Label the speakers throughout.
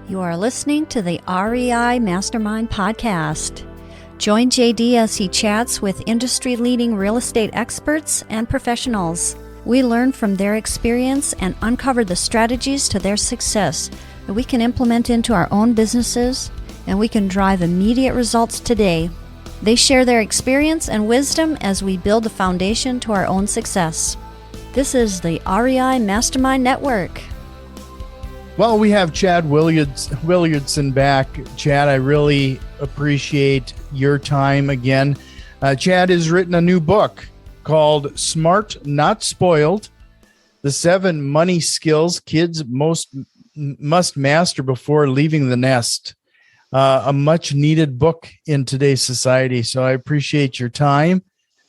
Speaker 1: You are listening to the REI Mastermind Podcast. Join JD as he chats with industry-leading real estate experts and professionals. We learn from their experience and uncover the strategies to their success that we can implement into our own businesses, and we can drive immediate results today. They share their experience and wisdom as we build a foundation to our own success. This is the REI Mastermind Network.
Speaker 2: Well, we have Chad Willardson back. Chad, I really appreciate your time again. Chad has written a new book called Smart Not Spoiled, the 7 Money Skills Kids Must Master Before Leaving the Nest. A much needed book in today's society. So I appreciate your time.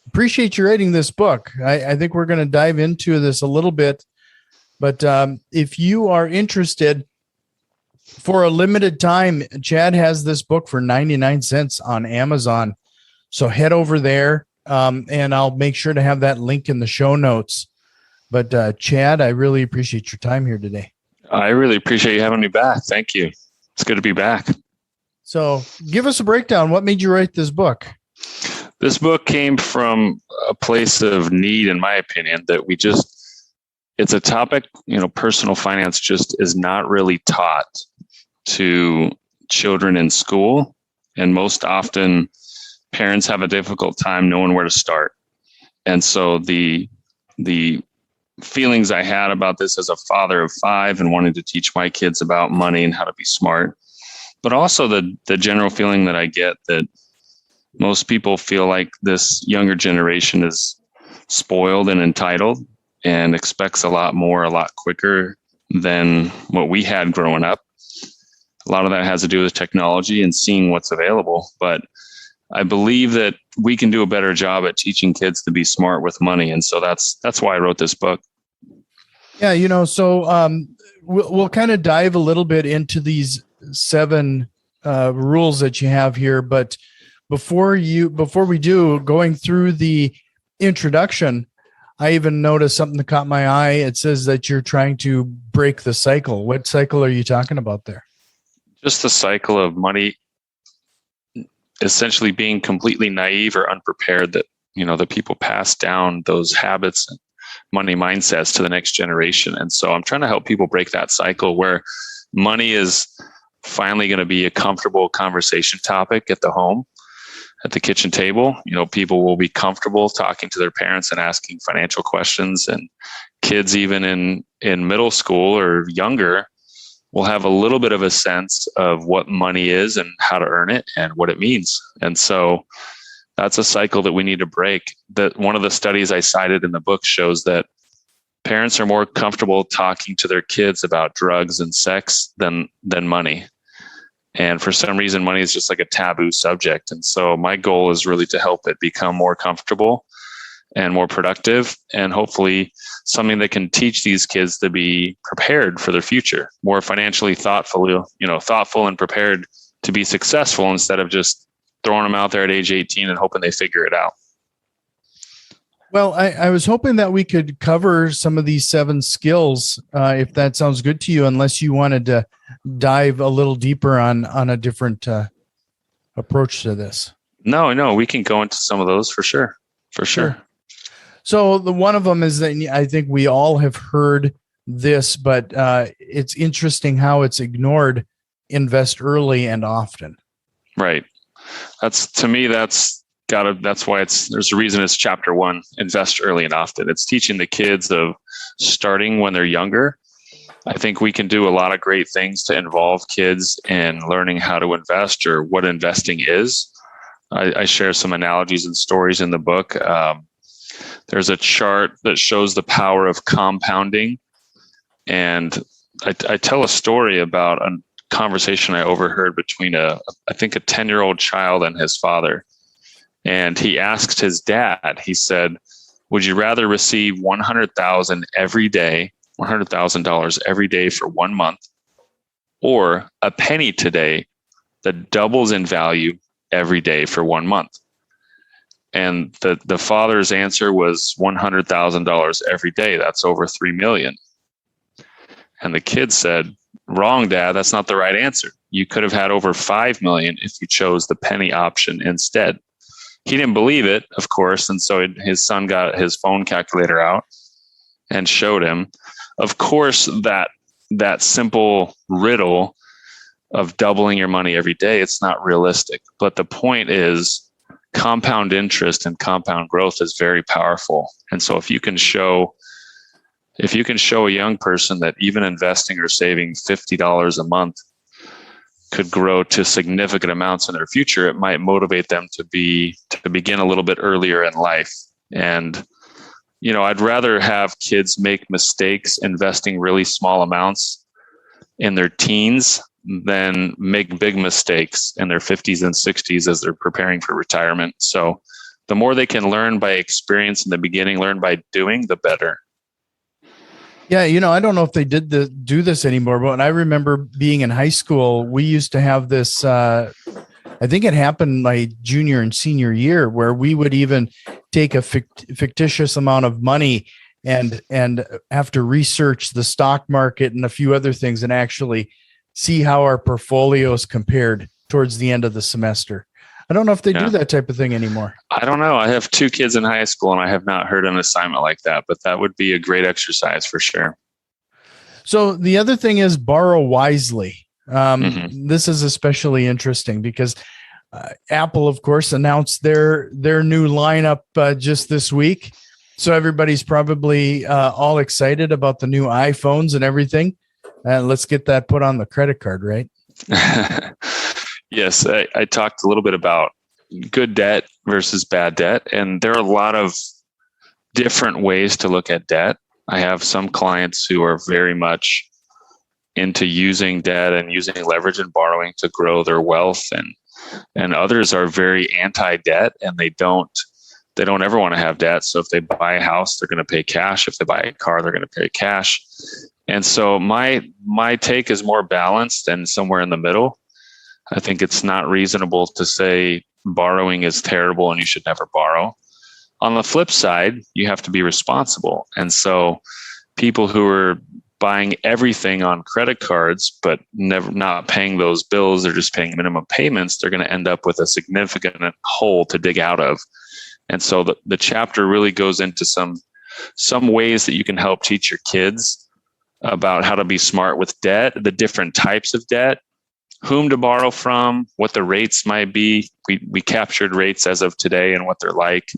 Speaker 2: Appreciate you writing this book. I think we're going to dive into this a little bit. But if you are interested, for a limited time, Chad has this book for 99 cents on Amazon. So head over there, and I'll make sure to have that link in the show notes. But Chad, I really appreciate your time here today.
Speaker 3: I really appreciate you having me back. Thank you. It's good to be back. So
Speaker 2: give us a breakdown. What made you write this book?
Speaker 3: This book came from a place of need, in my opinion, that it's a topic, personal finance just is not really taught to children in school. And most often parents have a difficult time knowing where to start. And so the feelings I had about this as a father of 5 and wanting to teach my kids about money and how to be smart, but also the general feeling that I get that most people feel like this younger generation is spoiled and entitled and expects a lot more, a lot quicker than what we had growing up. A lot of that has to do with technology and seeing what's available. But I believe that we can do a better job at teaching kids to be smart with money. And so that's why I wrote this book.
Speaker 2: Yeah, so we'll kind of dive a little bit into these 7 rules that you have here. But before we do, going through the introduction, I even noticed something that caught my eye. It says that you're trying to break the cycle. What cycle are you talking about there?
Speaker 3: Just the cycle of money essentially being completely naive or unprepared, that, that people pass down those habits and money mindsets to the next generation. And so I'm trying to help people break that cycle where money is finally going to be a comfortable conversation topic at the home. At the kitchen table, people will be comfortable talking to their parents and asking financial questions, and kids even in middle school or younger will have a little bit of a sense of what money is and how to earn it and what it means. And so that's a cycle that we need to break. That one of the studies I cited in the book shows that parents are more comfortable talking to their kids about drugs and sex than money. And for some reason, money is just like a taboo subject. And so my goal is really to help it become more comfortable and more productive, and hopefully something that can teach these kids to be prepared for their future, more financially thoughtful and prepared to be successful instead of just throwing them out there at age 18 and hoping they figure it out.
Speaker 2: Well, I was hoping that we could cover some of these 7 skills, if that sounds good to you, unless you wanted to dive a little deeper on a different approach to this.
Speaker 3: No, we can go into some of those for sure.
Speaker 2: So the one of them is that I think we all have heard this, but it's interesting how it's ignored. Invest early and often.
Speaker 3: Right. That's why there's a reason it's chapter 1, invest early and often. It's teaching the kids of starting when they're younger. I think we can do a lot of great things to involve kids in learning how to invest or what investing is. I share some analogies and stories in the book. There's a chart that shows the power of compounding. And I tell a story about a conversation I overheard between I think a 10-year-old child and his father. And he asked his dad, he said, would you rather receive $100,000 every day, $100,000 every day for 1 month, or a penny today that doubles in value every day for 1 month? And the father's answer was $100,000 every day. That's over $3 million. And the kid said, "Wrong, Dad. That's not the right answer. You could have had over 5 million if you chose the penny option instead." He didn't believe it, of course. And so his son got his phone calculator out and showed him. Of course, that simple riddle of doubling your money every day, it's not realistic. But the point is, compound interest and compound growth is very powerful. And so if you can show a young person that even investing or saving $50 a month could grow to significant amounts in their future, it might motivate them to begin a little bit earlier in life. And, I'd rather have kids make mistakes investing really small amounts in their teens than make big mistakes in their 50s and 60s as they're preparing for retirement. So the more they can learn by experience in the beginning, learn by doing, the better.
Speaker 2: Yeah, I don't know if they do this anymore, but when I remember being in high school, we used to have this, I think it happened my junior and senior year, where we would even take a fictitious amount of money and have to research the stock market and a few other things and actually see how our portfolios compared towards the end of the semester. I don't know if they do that type of thing anymore.
Speaker 3: I don't know. I have 2 kids in high school and I have not heard an assignment like that, but that would be a great exercise for sure.
Speaker 2: So the other thing is borrow wisely. This is especially interesting because Apple, of course, announced their new lineup just this week. So everybody's probably all excited about the new iPhones and everything. Let's get that put on the credit card, right?
Speaker 3: Yes, I talked a little bit about good debt versus bad debt, and there are a lot of different ways to look at debt. I have some clients who are very much into using debt and using leverage and borrowing to grow their wealth, and others are very anti-debt and they don't ever want to have debt. So if they buy a house, they're going to pay cash. If they buy a car, they're going to pay cash. And so my take is more balanced and somewhere in the middle. I think it's not reasonable to say borrowing is terrible and you should never borrow. On the flip side, you have to be responsible. And so people who are buying everything on credit cards, but not paying those bills, they're just paying minimum payments, they're going to end up with a significant hole to dig out of. And so the chapter really goes into some ways that you can help teach your kids about how to be smart with debt, the different types of debt, whom to borrow from, what the rates might be. We captured rates as of today and what they're like.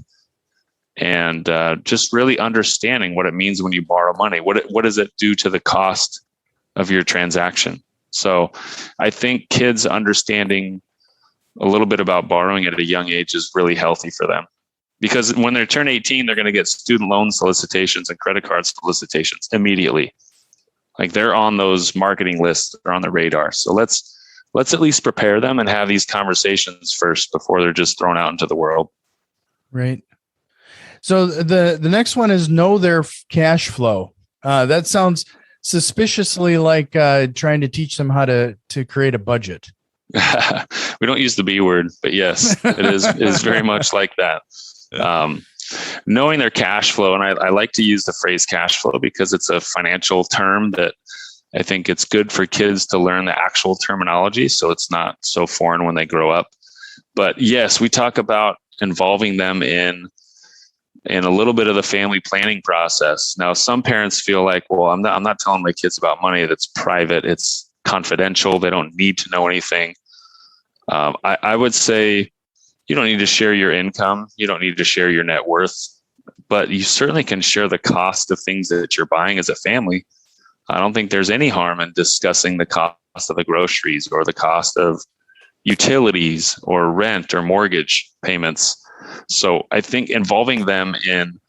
Speaker 3: And just really understanding what it means when you borrow money. What does it do to the cost of your transaction? So I think kids understanding a little bit about borrowing at a young age is really healthy for them. Because when they turn 18, they're going to get student loan solicitations and credit card solicitations immediately. Like they're on those marketing lists, they're on the radar. So let's at least prepare them and have these conversations first before they're just thrown out into the world.
Speaker 2: Right. So the next one is know their cash flow. That sounds suspiciously like trying to teach them how to create a budget.
Speaker 3: We don't use the B word, but yes, it is very much like that. Knowing their cash flow, and I like to use the phrase cash flow because it's a financial term that I think it's good for kids to learn the actual terminology, so it's not so foreign when they grow up. But yes, we talk about involving them in a little bit of the family planning process. Now, some parents feel like, well, I'm not telling my kids about money. That's private. It's confidential. They don't need to know anything. I would say you don't need to share your income. You don't need to share your net worth, but you certainly can share the cost of things that you're buying as a family. I don't think there's any harm in discussing the cost of the groceries or the cost of utilities or rent or mortgage payments. So I think involving them in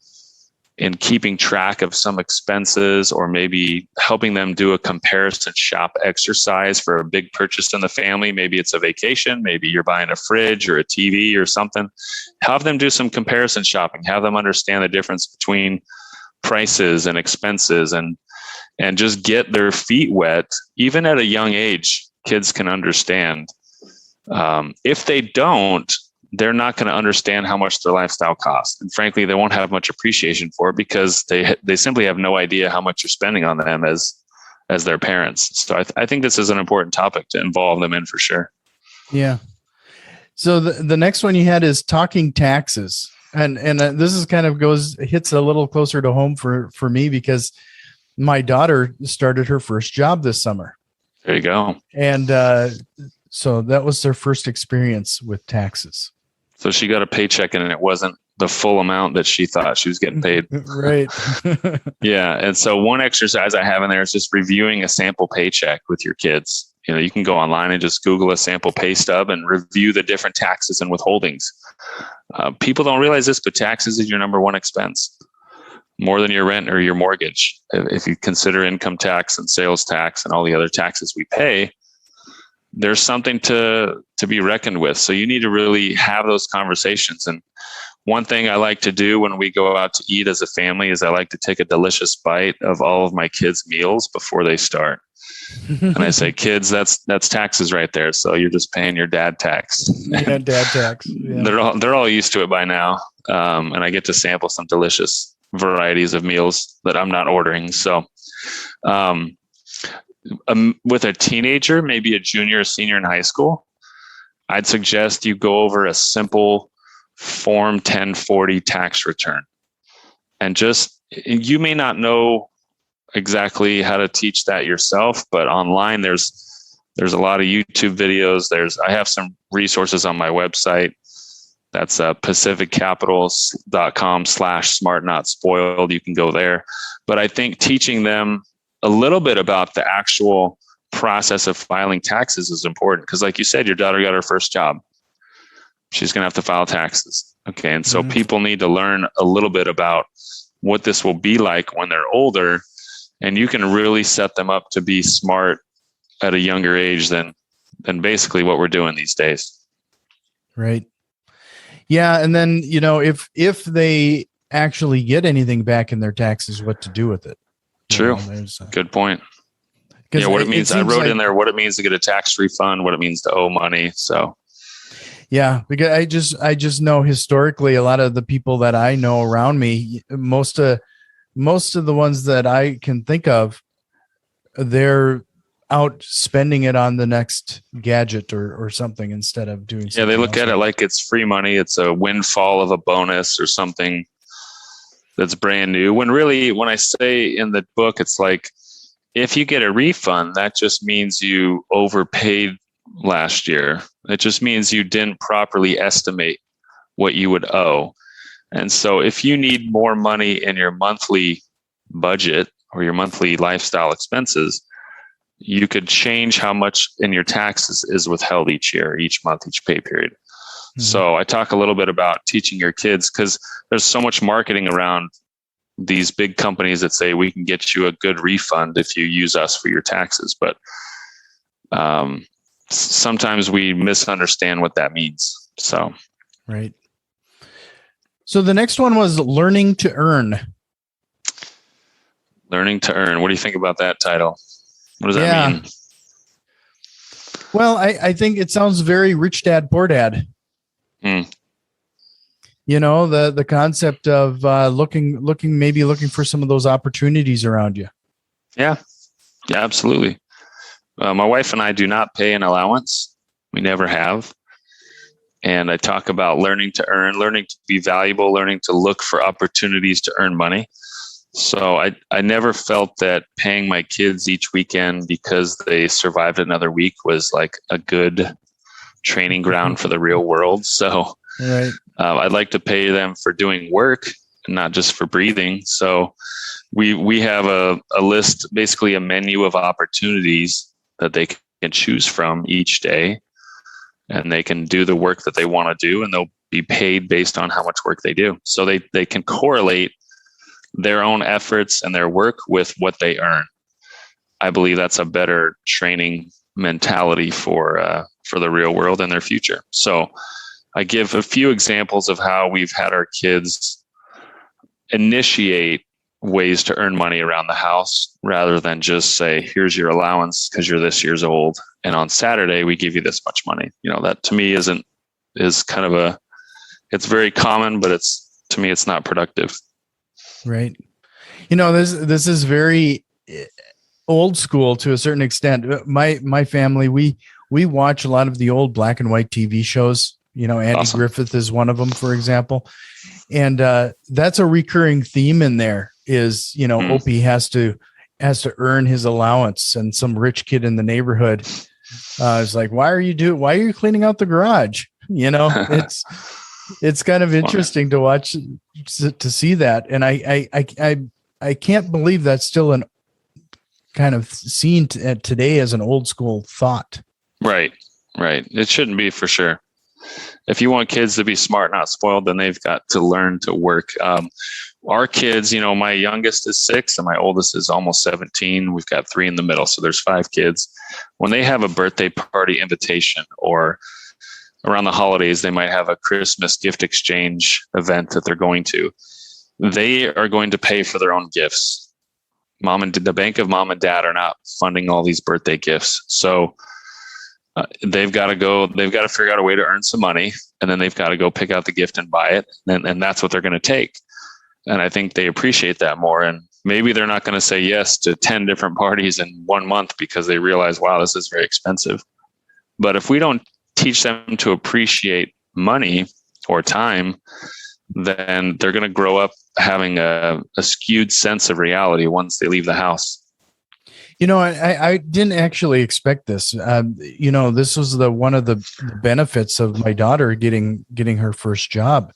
Speaker 3: keeping track of some expenses, or maybe helping them do a comparison shop exercise for a big purchase in the family. Maybe it's a vacation, maybe you're buying a fridge or a TV or something. Have them do some comparison shopping, have them understand the difference between prices and expenses, and just get their feet wet. Even at a young age, kids can understand. If they don't, they're not going to understand how much their lifestyle costs. And frankly, they won't have much appreciation for it because they simply have no idea how much you're spending on them as as their parents. So I think this is an important topic to involve them in for sure.
Speaker 2: Yeah. So the next one you had is talking taxes. And this is kind of hits a little closer to home for me because my daughter started her first job this summer.
Speaker 3: There you go.
Speaker 2: And so that was their first experience with taxes.
Speaker 3: So she got a paycheck and it wasn't the full amount that she thought she was getting paid.
Speaker 2: Right.
Speaker 3: Yeah. And so one exercise I have in there is just reviewing a sample paycheck with your kids. You know, you can go online and just Google a sample pay stub and review the different taxes and withholdings. People don't realize this, but taxes is your number one expense, more than your rent or your mortgage. If you consider income tax and sales tax and all the other taxes we pay, there's something to be reckoned with. So you need to really have those conversations. And one thing I like to do when we go out to eat as a family is I like to take a delicious bite of all of my kids' meals before they start. And I say, kids, that's taxes right there. So you're just paying your dad tax.
Speaker 2: Yeah, dad tax. Yeah.
Speaker 3: They're all used to it by now. And I get to sample some delicious varieties of meals that I'm not ordering. So with a teenager, maybe a junior or senior in high school, I'd suggest you go over a simple Form 1040 tax return. And you may not know exactly how to teach that yourself, but online there's a lot of YouTube videos. I have some resources on my website. That's pacificcapital.com/smart-not-spoiled. You can go there. But I think teaching them a little bit about the actual process of filing taxes is important because, like you said, your daughter got her first job. She's going to have to file taxes. Okay. And so people need to learn a little bit about what this will be like when they're older. And you can really set them up to be smart at a younger age than basically what we're doing these days. Right.
Speaker 2: Yeah. And then, if they actually get anything back in their taxes, what to do with it.
Speaker 3: True. Good point. Yeah. What it means. I wrote in there what it means to get a tax refund, what it means to owe money. So.
Speaker 2: Yeah, because I just know historically a lot of the people that I know around me, most of the ones that I can think of, they're out spending it on the next gadget or something instead of doing something.
Speaker 3: Yeah, they look at it like it's free money. It's a windfall of a bonus or something that's brand new. When really, when I say in the book, it's like, if you get a refund, that just means you overpaid last year. It just means you didn't properly estimate what you would owe. And so if you need more money in your monthly budget or your monthly lifestyle expenses, you could change how much in your taxes is withheld each year, each month, each pay period. Mm-hmm. So I talk a little bit about teaching your kids because there's so much marketing around these big companies that say we can get you a good refund if you use us for your taxes. But sometimes we misunderstand what that means. So,
Speaker 2: right. So the next one was learning to earn.
Speaker 3: Learning to earn. What do you think about that title? What does that mean?
Speaker 2: Well, I think it sounds very rich dad, poor dad. The concept of looking for some of those opportunities around you.
Speaker 3: Yeah, absolutely. My wife and I do not pay an allowance. We never have. And I talk about learning to earn, learning to be valuable, learning to look for opportunities to earn money. So I never felt that paying my kids each weekend because they survived another week was like a good training ground for the real world. So right. I'd like to pay them for doing work and not just for breathing. So we have a list, basically a menu of opportunities that they can choose from each day, and they can do the work that they want to do, and they'll be paid based on how much work they do. So they can correlate their own efforts and their work with what they earn. I believe that's a better training mentality for the real world and their future. So I give a few examples of how we've had our kids initiate ways to earn money around the house rather than just say, here's your allowance because you're this years old, and on Saturday we give you this much money. That to me is kind of it's very common, but to me it's not productive.
Speaker 2: Right. This is very old school to a certain extent. My family, we watch a lot of the old black and white TV shows. Andy
Speaker 3: Awesome.
Speaker 2: Griffith is one of them, for example. And that's a recurring theme in there is, Opie has to earn his allowance, and some rich kid in the neighborhood is like, why are you cleaning out the garage? It's kind of interesting to watch, to see that. And I can't believe that's still an kind of seen today as an old school thought. Right.
Speaker 3: It shouldn't be, for sure. If you want kids to be smart, not spoiled, then they've got to learn to work. Our kids, my youngest is 6 and my oldest is almost 17. We've got 3 in the middle. So there's 5 kids. When they have a birthday party invitation, or around the holidays, they might have a Christmas gift exchange event that they're going to. They are going to pay for their own gifts. The bank of mom and dad are not funding all these birthday gifts. So they've got to figure out a way to earn some money, and then they've got to go pick out the gift and buy it. And that's what they're going to take. And I think they appreciate that more. And maybe they're not going to say yes to 10 different parties in 1 month because they realize, wow, this is very expensive. But if we don't teach them to appreciate money or time, then they're going to grow up having a skewed sense of reality once they leave the house.
Speaker 2: I didn't actually expect this. This was one of the benefits of my daughter getting her first job.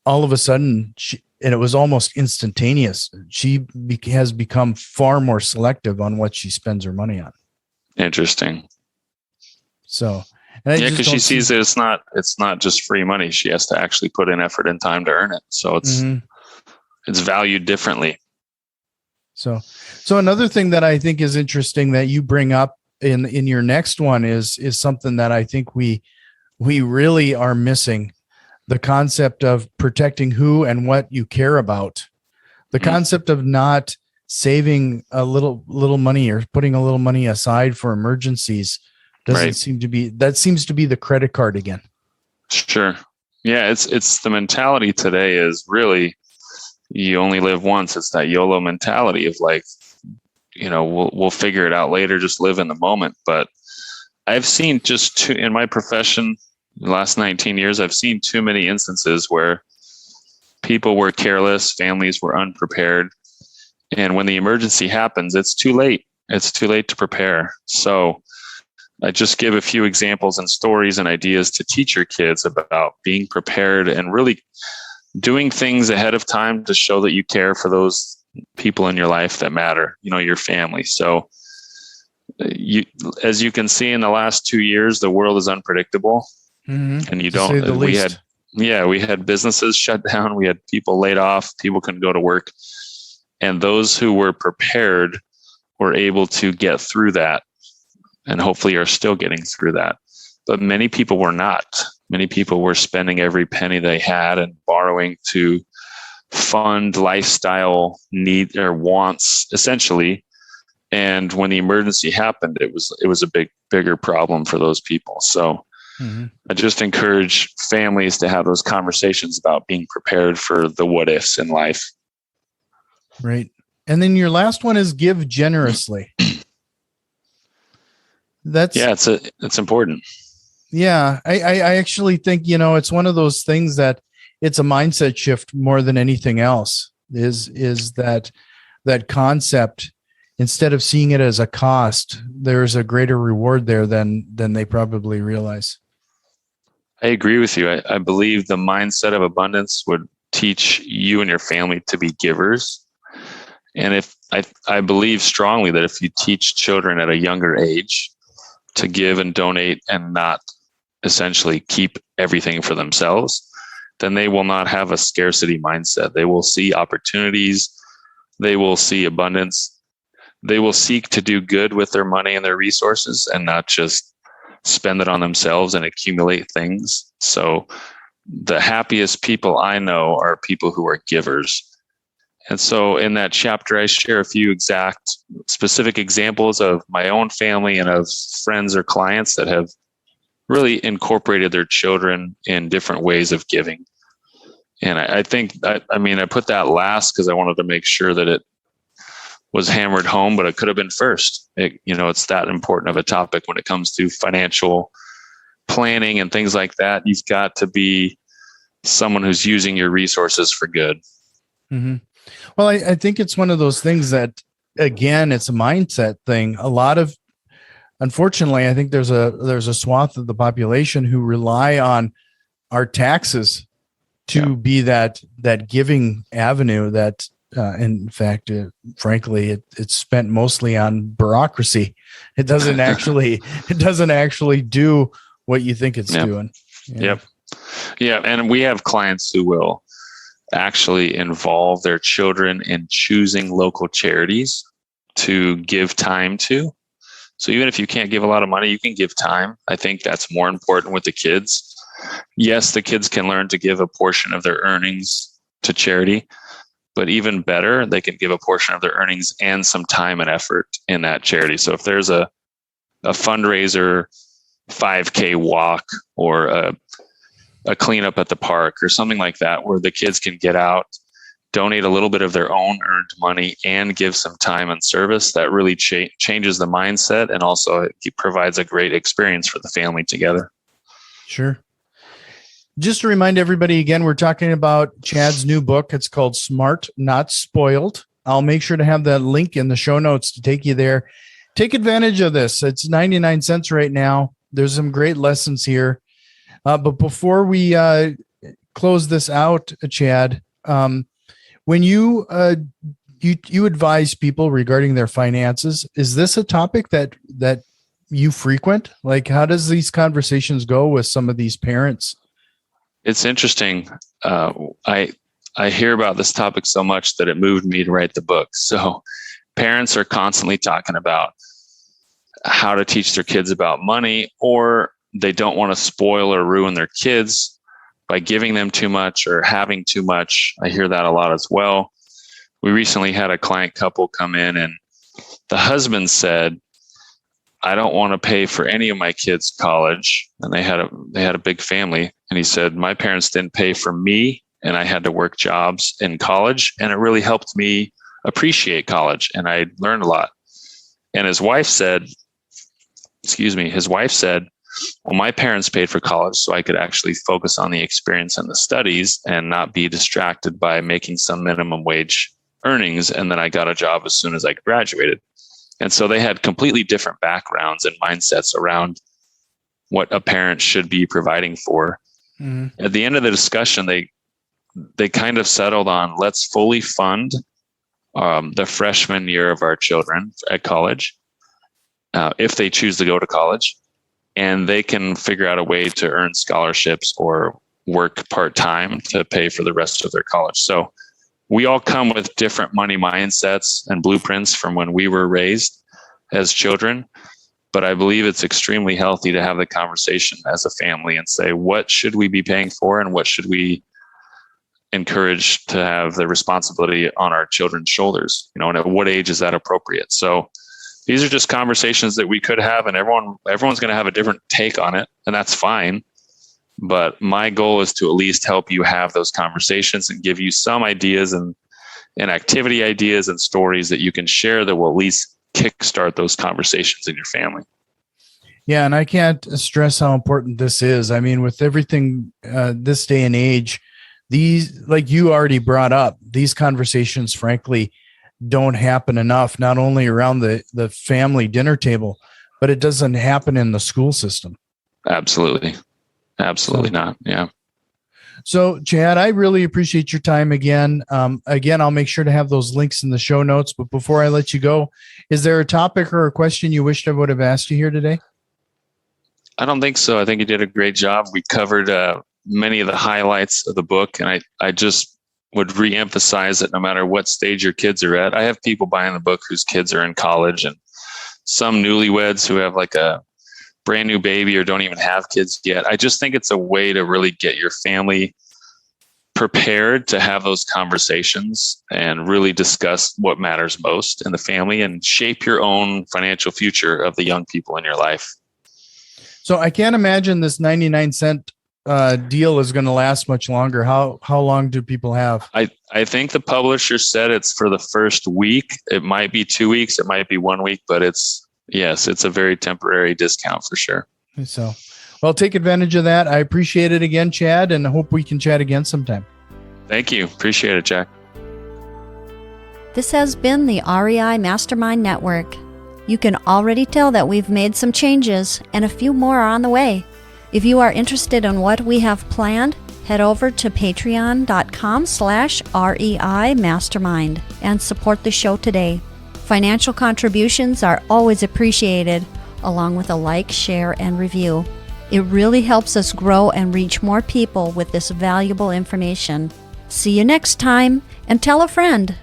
Speaker 2: All of a sudden, and it was almost instantaneous, she has become far more selective on what she spends her money on. Interesting. So, because she sees that it's not just free money. She has to actually put in effort and time to earn it. So it's valued differently. So another thing that I think is interesting that you bring up in your next one is something that I think we really are missing: the concept of protecting who and what you care about. The concept of not saving a little money or putting a little money aside for emergencies seems to be the credit card again. Sure. Yeah, it's the mentality today is really, you only live once. It's that YOLO mentality of like, we'll figure it out later, just live in the moment. But I've seen in my profession, the last 19 years, I've seen too many instances where people were careless, families were unprepared. And when the emergency happens, it's too late. It's too late to prepare. So I just give a few examples and stories and ideas to teach your kids about being prepared and really doing things ahead of time to show that you care for those people in your life that matter, your family. So as you can see in the last 2 years, the world is unpredictable. And we had businesses shut down. We had people laid off. People couldn't go to work. And those who were prepared were able to get through that, and hopefully are still getting through that. But many people were not. Many people were spending every penny they had and borrowing to fund lifestyle needs or wants, essentially. And when the emergency happened, it was a bigger problem for those people. So I just encourage families to have those conversations about being prepared for the what ifs in life. Right. And then your last one is give generously. It's important. Yeah. I actually think, it's one of those things that it's a mindset shift more than anything else is that concept. Instead of seeing it as a cost, there's a greater reward there than they probably realize. I agree with you. I believe the mindset of abundance would teach you and your family to be givers. And if I believe strongly that if you teach children at a younger age to give and donate and not essentially keep everything for themselves, then they will not have a scarcity mindset. They will see opportunities. They will see abundance. They will seek to do good with their money and their resources and not just spend it on themselves and accumulate things. So the happiest people I know are people who are givers. And so in that chapter, I share a few exact specific examples of my own family and of friends or clients that have really incorporated their children in different ways of giving. And I think, I put that last because I wanted to make sure that
Speaker 3: was hammered home, but it could have been first. It's that important of a topic when it comes to financial planning and things like that. You've got to be someone who's using your resources for good.
Speaker 2: Mm-hmm. Well, I think it's one of those things that, again, it's a mindset thing. Unfortunately, I think there's a swath of the population who rely on our taxes to be that giving avenue that, in fact, frankly, it's spent mostly on bureaucracy. It doesn't actually do what you think it's doing. Yeah.
Speaker 3: Yep. Yeah. And we have clients who will actually involve their children in choosing local charities to give time to. So even if you can't give a lot of money, you can give time. I think that's more important with the kids. Yes, the kids can learn to give a portion of their earnings to charity, but even better, they can give a portion of their earnings and some time and effort in that charity. So if there's a fundraiser, 5K walk, or a cleanup at the park or something like that, where the kids can get out, donate a little bit of their own earned money and give some time and service, that really changes the mindset. And also it provides a great experience for the family together.
Speaker 2: Sure. Just to remind everybody again, we're talking about Chad's new book. It's called Smart, Not Spoiled. I'll make sure to have that link in the show notes to take you there. Take advantage of this. It's 99 cents right now. There's some great lessons here. But before we close this out, Chad, when you advise people regarding their finances, is this a topic that you frequent? Like, how does these conversations go with some of these parents?
Speaker 3: It's interesting. I hear about this topic so much that it moved me to write the book. So parents are constantly talking about how to teach their kids about money, or they don't want to spoil or ruin their kids by giving them too much or having too much. I hear that a lot as well. We recently had a client couple come in, and the husband said, I don't want to pay for any of my kids' college. And they had a big family. And he said, my parents didn't pay for me, and I had to work jobs in college, and it really helped me appreciate college. And I learned a lot. And his wife said, well, my parents paid for college so I could actually focus on the experience and the studies and not be distracted by making some minimum wage earnings. And then I got a job as soon as I graduated. And so they had completely different backgrounds and mindsets around what a parent should be providing for. Mm-hmm. At the end of the discussion, they kind of settled on, let's fully fund the freshman year of our children at college, if they choose to go to college, and they can figure out a way to earn scholarships or work part-time to pay for the rest of their college. So we all come with different money mindsets and blueprints from when we were raised as children. But I believe it's extremely healthy to have the conversation as a family and say, what should we be paying for, and what should we encourage to have the responsibility on our children's shoulders? And at what age is that appropriate? So these are just conversations that we could have, and everyone's going to have a different take on it, and that's fine. But my goal is to at least help you have those conversations and give you some ideas and activity ideas and stories that you can share that will at least kickstart those conversations in your family.
Speaker 2: Yeah, and I can't stress how important this is. I mean, with everything this day and age, these, like you already brought up, these conversations, frankly, don't happen enough, not only around the family dinner table, but it doesn't happen in the school system.
Speaker 3: Absolutely not. Yeah.
Speaker 2: So, Chad, I really appreciate your time again. I'll make sure to have those links in the show notes. But before I let you go, is there a topic or a question you wished I would have asked you here today?
Speaker 3: I don't think so. I think you did a great job. We covered many of the highlights of the book, and I just would reemphasize that no matter what stage your kids are at, I have people buying the book whose kids are in college, and some newlyweds who have like a brand new baby or don't even have kids yet. I just think it's a way to really get your family prepared to have those conversations and really discuss what matters most in the family and shape your own financial future of the young people in your life.
Speaker 2: So I can't imagine this 99-cent deal is going to last much longer. How long do people have?
Speaker 3: I think the publisher said it's for the first week. It might be 2 weeks. It might be 1 week, but it's a very temporary discount for sure.
Speaker 2: So, well, take advantage of that. I appreciate it again, Chad, and I hope we can chat again sometime.
Speaker 3: Thank you. Appreciate it, Jack.
Speaker 1: This has been the REI Mastermind Network. You can already tell that we've made some changes and a few more are on the way. If you are interested in what we have planned, head over to patreon.com/REI Mastermind and support the show today. Financial contributions are always appreciated, along with a like, share, and review. It really helps us grow and reach more people with this valuable information. See you next time, and tell a friend.